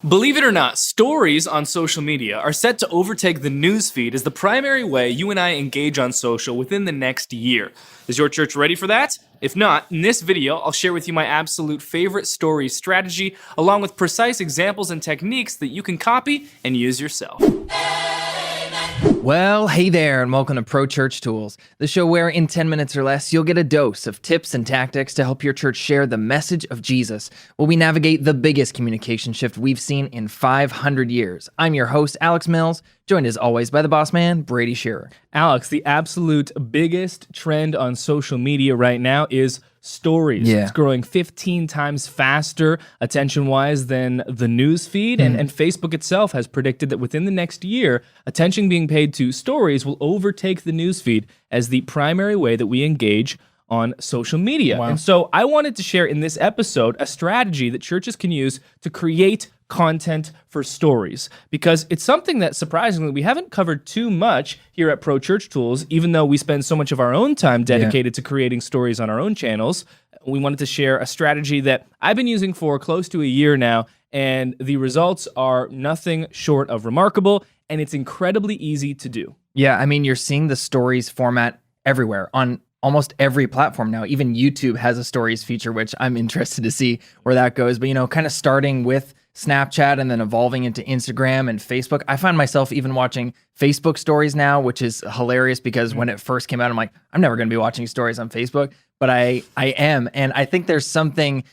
Believe it or not, stories on social media are set to overtake the newsfeed as the primary way you and I engage on social within the next year. Is your church ready for that? If not, in this video, I'll share with you my absolute favorite story strategy, along with precise examples and techniques that you can copy and use yourself. Well, hey there, and welcome to Pro Church Tools, the show where in 10 minutes or less, you'll get a dose of tips and tactics to help your church share the message of Jesus while we navigate the biggest communication shift we've seen in 500 years. I'm your host, Alex Mills, joined as always by the boss man, Brady Shearer. Alex, the absolute biggest trend on social media right now is stories. Yeah. It's growing 15 times faster attention-wise than the news feed, and Facebook itself has predicted that within the next year, attention being paid to stories will overtake the news feed as the primary way that we engage on social media. Wow. And so I wanted to share in this episode a strategy that churches can use to create content for stories, because it's something that surprisingly we haven't covered too much here at Pro Church Tools, even though we spend so much of our own time dedicated to creating stories on our own channels. We wanted to share a strategy that I've been using for close to a year now, and the results are nothing short of remarkable, and it's incredibly easy to do. Yeah, I mean, you're seeing the stories format everywhere on almost every platform now. Even YouTube has a stories feature, which I'm interested to see where that goes. But, kind of starting with Snapchat and then evolving into Instagram and Facebook. I find myself even watching Facebook stories now, which is hilarious because when it first came out, I'm like, I'm never going to be watching stories on Facebook, but I am. And I think there's something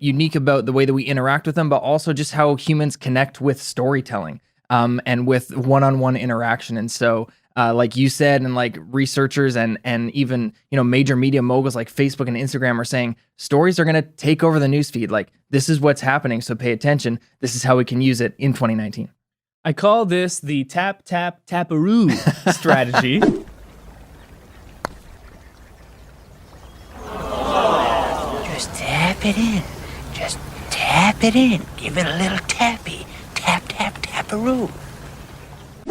unique about the way that we interact with them, but also just how humans connect with storytelling and with one-on-one interaction. And so like you said, and like researchers and even, major media moguls like Facebook and Instagram are saying stories are going to take over the newsfeed. Like, this is what's happening, so pay attention. This is how we can use it in 2019. I call this the tap, tap, taparoo strategy. Just tap it in. Just tap it in. Give it a little tappy. Tap, tap, taparoo.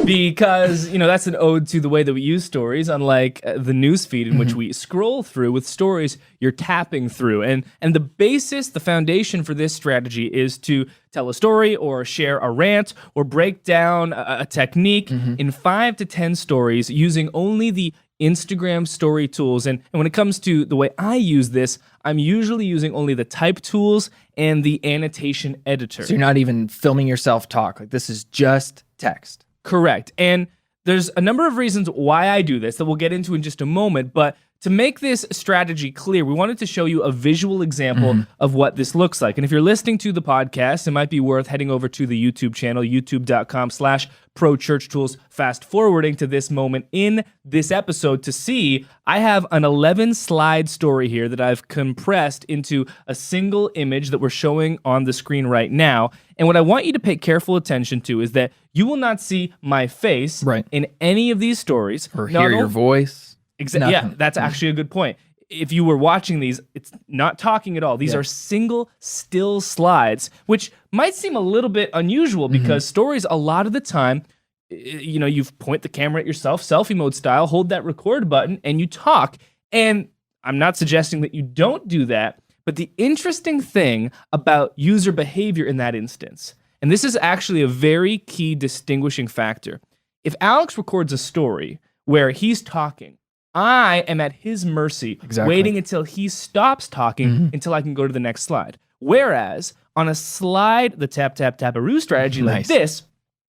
Because, that's an ode to the way that we use stories, unlike the news feed in which we scroll through. With stories, you're tapping through. And the foundation for this strategy is to tell a story or share a rant or break down a technique in 5 to 10 stories using only the Instagram story tools. And when it comes to the way I use this, I'm usually using only the type tools and the annotation editor. So you're not even filming yourself talk. Like, this is just text. Correct. And there's a number of reasons why I do this that we'll get into in just a moment, but to make this strategy clear, we wanted to show you a visual example of what this looks like. And if you're listening to the podcast, it might be worth heading over to the YouTube channel, youtube.com/ProChurchTools, fast forwarding to this moment in this episode to see I have an 11 slide story here that I've compressed into a single image that we're showing on the screen right now. And what I want you to pay careful attention to is that you will not see my face in any of these stories. Or hear your voice. Exactly. Yeah, that's actually a good point. If you were watching these, it's not talking at all. These are single still slides, which might seem a little bit unusual because stories, a lot of the time, you point the camera at yourself, selfie mode style, hold that record button, and you talk. And I'm not suggesting that you don't do that, but the interesting thing about user behavior in that instance, and this is actually a very key distinguishing factor. If Alex records a story where he's talking, I am at his mercy, waiting until he stops talking until I can go to the next slide. Whereas on a slide, the tap, tap, taparoo strategy like this,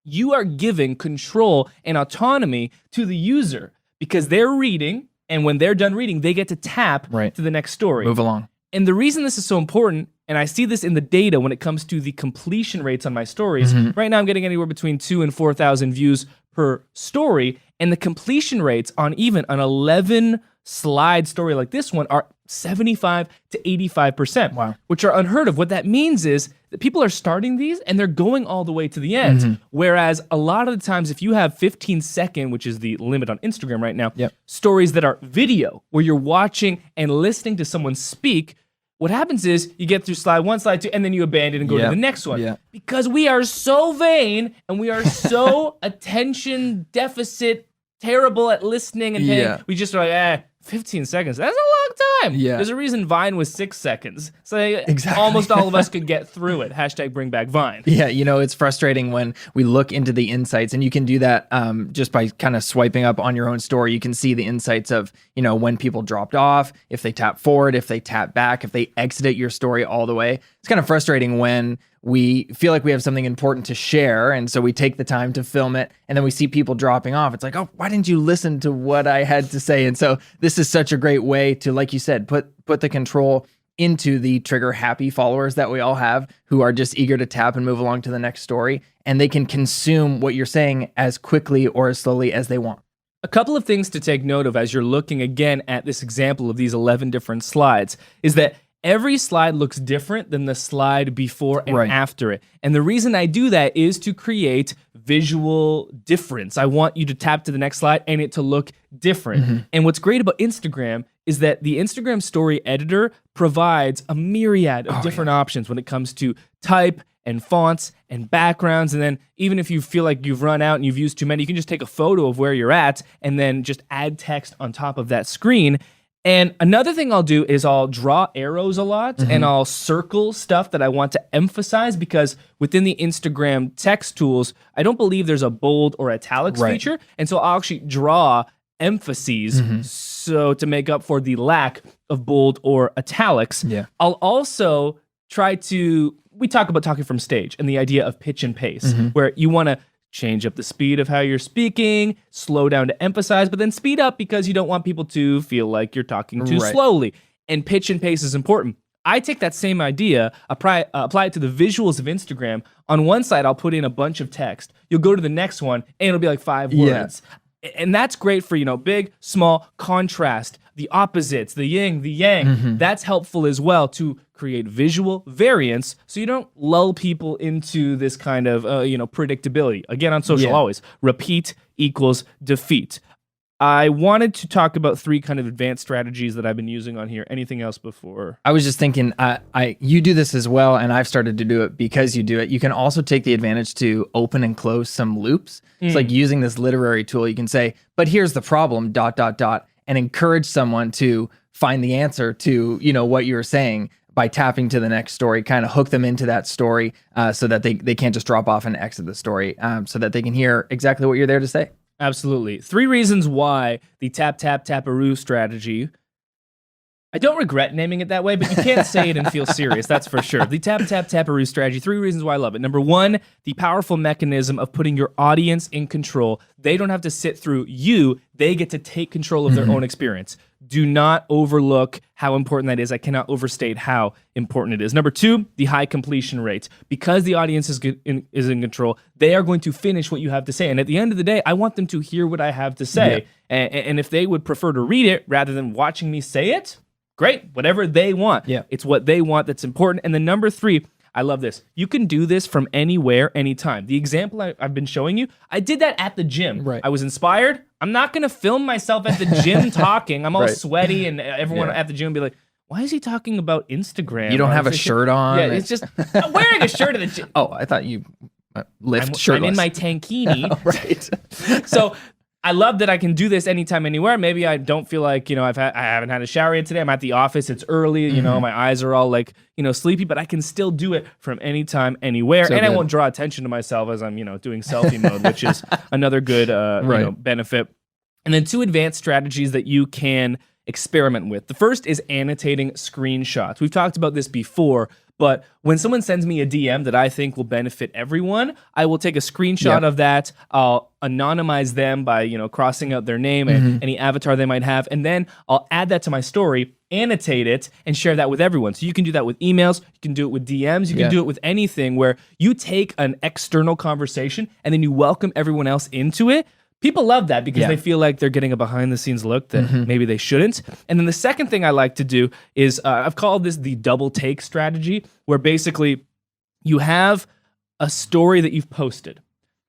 you are giving control and autonomy to the user because they're reading, and when they're done reading, they get to tap to the next story. Move along. And the reason this is so important, and I see this in the data when it comes to the completion rates on my stories, right now I'm getting anywhere between 2,000 and 4,000 views per story, and the completion rates on even an 11 slide story like this one are 75 to 85%, which are unheard of. What that means is that people are starting these and they're going all the way to the end. Whereas a lot of the times, if you have 15-second, which is the limit on Instagram right now, stories that are video, where you're watching and listening to someone speak, what happens is you get through slide 1, slide 2, and then you abandon and go to the next one. Because we are so vain and we are so attention deficit, terrible at listening and paying. We just are like, 15 seconds. That's a long time. Yeah. There's a reason Vine was 6 seconds. So Exactly. almost all of us could get through it. Hashtag bring back Vine. Yeah, it's frustrating when we look into the insights, and you can do that just by kind of swiping up on your own story. You can see the insights of, when people dropped off, if they tap forward, if they tap back, if they exited your story all the way. It's kind of frustrating when we feel like we have something important to share, and so we take the time to film it, and then we see people dropping off. It's like, oh, why didn't you listen to what I had to say? And so this is such a great way to, like you said, put the control into the trigger happy followers that we all have, who are just eager to tap and move along to the next story, and they can consume what you're saying as quickly or as slowly as they want. A couple of things to take note of as you're looking again at this example of these 11 different slides is that every slide looks different than the slide before and after it. And the reason I do that is to create visual difference. I want you to tap to the next slide and it to look different. And what's great about Instagram is that the Instagram story editor provides a myriad of different options when it comes to type and fonts and backgrounds. And then even if you feel like you've run out and you've used too many, you can just take a photo of where you're at and then just add text on top of that screen. And another thing I'll do is I'll draw arrows a lot and I'll circle stuff that I want to emphasize, because within the Instagram text tools, I don't believe there's a bold or italics feature. And so I'll actually draw emphases so to make up for the lack of bold or italics. I'll also try to, we talk about talking from stage and the idea of pitch and pace, where you want to change up the speed of how you're speaking, slow down to emphasize, but then speed up because you don't want people to feel like you're talking too slowly. And pitch and pace is important. I take that same idea, apply it to the visuals of Instagram. On one side, I'll put in a bunch of text. You'll go to the next one, and it'll be like 5 words. And that's great for, big, small, contrast, the opposites, the yin, the yang. That's helpful as well to create visual variance so you don't lull people into this kind of, predictability. Again, on social, always repeat equals defeat. I wanted to talk about 3 kind of advanced strategies that I've been using on here. Anything else before? I was just thinking, you do this as well, and I've started to do it because you do it. You can also take the advantage to open and close some loops. It's like using this literary tool. You can say, but here's the problem, ... and encourage someone to find the answer to, what you're saying by tapping to the next story, kind of hook them into that story so that they can't just drop off and exit the story, so that they can hear exactly what you're there to say. Absolutely. 3 reasons why the tap-tap-taparoo strategy, I don't regret naming it that way, but you can't say it and feel serious, that's for sure. The tap-tap-taparoo strategy, 3 reasons why I love it. Number 1, the powerful mechanism of putting your audience in control. They don't have to sit through you, they get to take control of their own experience. Do not overlook how important that is. I cannot overstate how important it is. Number 2, the high completion rate. Because the audience is in control, they are going to finish what you have to say. And at the end of the day, I want them to hear what I have to say. And if they would prefer to read it rather than watching me say it, great, whatever they want. It's what they want that's important. And then number 3, I love this. You can do this from anywhere, anytime. The example I've been showing you, I did that at the gym. I was inspired. I'm not going to film myself at the gym talking. I'm all sweaty, and everyone at the gym will be like, why is he talking about Instagram? You don't have a shirt on? Yeah, it's just, I'm wearing a shirt at the gym. Oh, I thought you lift shirtless. I'm in my tankini. So I love that I can do this anytime, anywhere. Maybe I don't feel like, I haven't had a shower yet today. I'm at the office. It's early. My eyes are all like, sleepy, but I can still do it from anytime, anywhere. So and good. I won't draw attention to myself as I'm, doing selfie mode, which is another good, benefit. And then 2 advanced strategies that you can experiment with. The first is annotating screenshots. We've talked about this before, but when someone sends me a DM that I think will benefit everyone, I will take a screenshot of that. I'll anonymize them by, crossing out their name and any avatar they might have. And then I'll add that to my story, annotate it, and share that with everyone. So you can do that with emails. You can do it with DMs. You can do it with anything where you take an external conversation and then you welcome everyone else into it. People love that because they feel like they're getting a behind-the-scenes look that maybe they shouldn't. And then the second thing I like to do is I've called this the double take strategy, where basically you have a story that you've posted.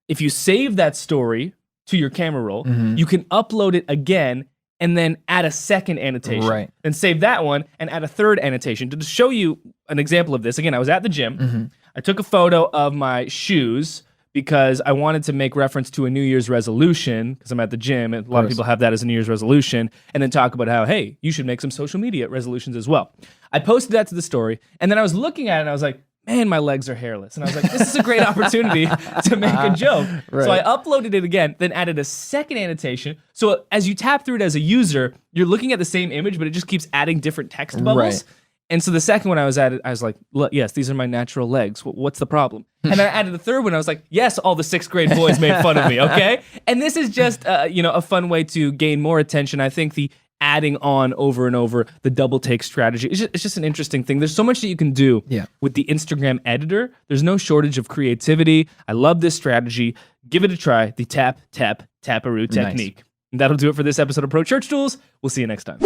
If you save that story to your camera roll, you can upload it again and then add a second annotation. And save that one and add a third annotation. To show you an example of this, again, I was at the gym. I took a photo of my shoes because I wanted to make reference to a New Year's resolution because I'm at the gym and a lot of people have that as a New Year's resolution, and then talk about how, hey, you should make some social media resolutions as well. I posted that to the story, and then I was looking at it and I was like, man, my legs are hairless. And I was like, this is a great opportunity to make a joke. Right. So I uploaded it again, then added a second annotation. So as you tap through it as a user, you're looking at the same image, but it just keeps adding different text bubbles. Right. And so the second one I was at it, I was like, yes, these are my natural legs. What's the problem? And then I added the third one. I was like, yes, all the 6th grade boys made fun of me, okay? And this is just, a fun way to gain more attention. I think the adding on over and over, the double take strategy, it's just an interesting thing. There's so much that you can do with the Instagram editor. There's no shortage of creativity. I love this strategy. Give it a try, the tap, tap, taparoo technique. And that'll do it for this episode of Pro Church Tools. We'll see you next time.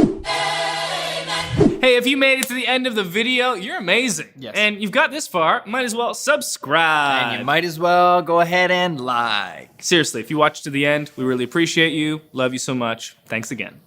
Hey, if you made it to the end of the video, you're amazing. Yes. And you've got this far, might as well subscribe. And you might as well go ahead and like. Seriously, if you watched to the end, we really appreciate you. Love you so much. Thanks again.